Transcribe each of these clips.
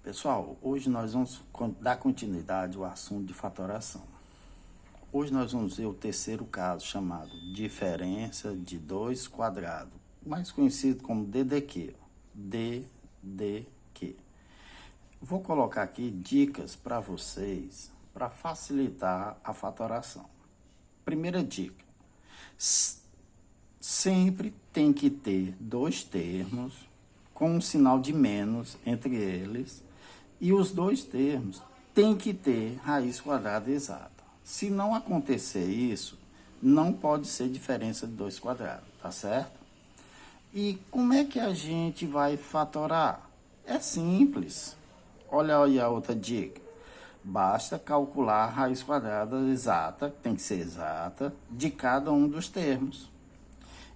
Pessoal, hoje nós vamos dar continuidade ao assunto de fatoração. Hoje nós vamos ver o terceiro caso, chamado diferença de dois quadrados, mais conhecido como DDQ. DDQ. Vou colocar aqui dicas para vocês, para facilitar a fatoração. Primeira dica: sempre tem que ter dois termos com um sinal de menos entre eles, e os dois termos têm que ter raiz quadrada exata. Se não acontecer isso, não pode ser diferença de dois quadrados, tá certo? E como é que a gente vai fatorar? É simples. Olha aí a outra dica. Basta calcular a raiz quadrada exata, tem que ser exata, de cada um dos termos.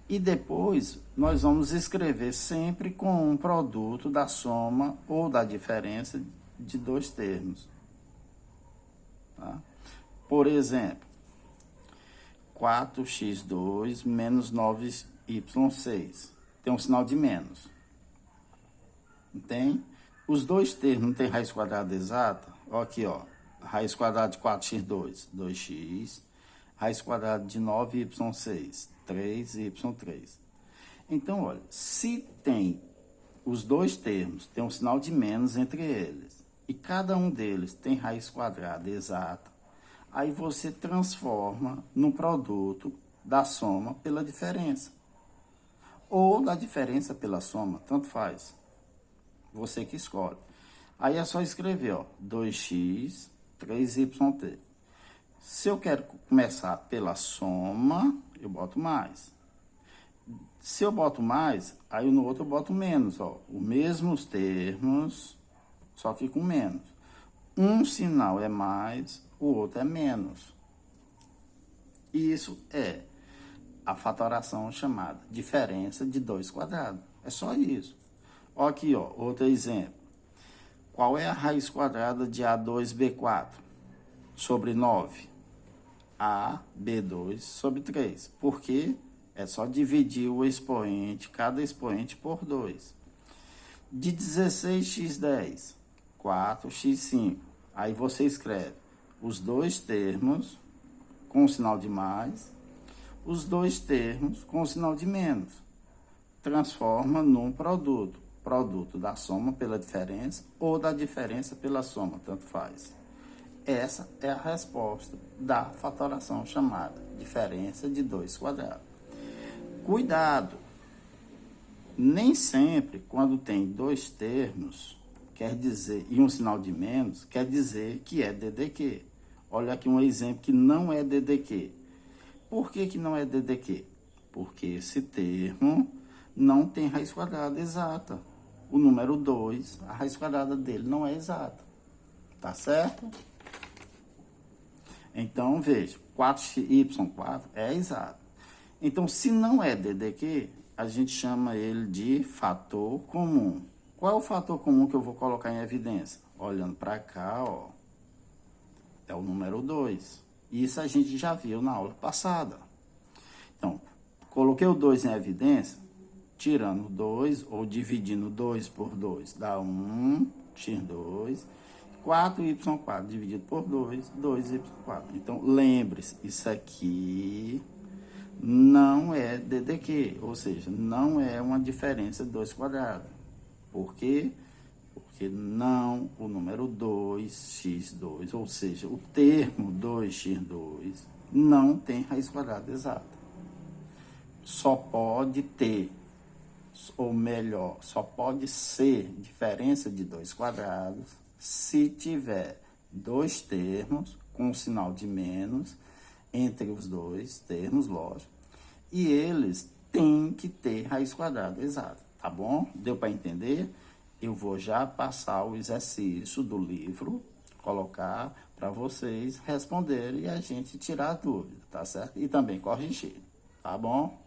E depois nós vamos escrever sempre com um produto da soma ou da diferença de dois termos. Tá? Por exemplo, 4x2 menos 9y6. Tem um sinal de menos. Tem? Os dois termos não tem raiz quadrada exata? Ó, aqui, ó. Raiz quadrada de 4x2, 2x. Raiz quadrada de 9y6, 3y3. Então, olha, se tem os dois termos, tem um sinal de menos entre eles, e cada um deles tem raiz quadrada exata, aí você transforma no produto da soma pela diferença. Ou da diferença pela soma, tanto faz. Você que escolhe. Aí é só escrever, ó, 2x, 3y3. Se eu quero começar pela soma, eu boto mais. Se eu boto mais, aí no outro eu boto menos, ó. Os mesmos termos, só que com menos. Um sinal é mais, o outro é menos. Isso é a fatoração chamada diferença de dois quadrados. É só isso. Ó aqui, ó, outro exemplo. Qual é a raiz quadrada de A2B4 sobre 9? A, B2 sobre 3. Porque é só dividir o expoente, cada expoente por 2. De 16x10, 4x5. Aí você escreve os dois termos com o sinal de mais, os dois termos com o sinal de menos. Transforma num produto. Produto da soma pela diferença ou da diferença pela soma, tanto faz. Essa é a resposta da fatoração chamada diferença de dois quadrados. Cuidado! Nem sempre, quando tem dois termos, quer dizer, e um sinal de menos, quer dizer que é DDQ. Olha aqui um exemplo que não é DDQ. Por que que não é DDQ? Porque esse termo não tem raiz quadrada exata. O número 2, a raiz quadrada dele não é exata. Tá certo? Então, veja, 4y4 é exato. Então, se não é DDQ, a gente chama ele de fator comum. Qual é o fator comum que eu vou colocar em evidência? Olhando para cá, ó, é o número 2. Isso a gente já viu na aula passada. Então, coloquei o 2 em evidência, tirando 2 ou dividindo 2 por 2, dá 1, x2, 4y4 dividido por 2, 2y4. Então, lembre-se, isso aqui não é DDQ, ou seja, não é uma diferença de 2 quadrados. Por quê? Porque não o número 2x2, ou seja, o termo 2x2 não tem raiz quadrada exata. Só pode ter, ou melhor, só pode ser diferença de dois quadrados se tiver dois termos com sinal de menos entre os dois termos, lógico, e eles têm que ter raiz quadrada exata, tá bom? Deu para entender? Eu vou já passar o exercício do livro, colocar para vocês responderem e a gente tirar a dúvida, tá certo? E também corrigir, tá bom?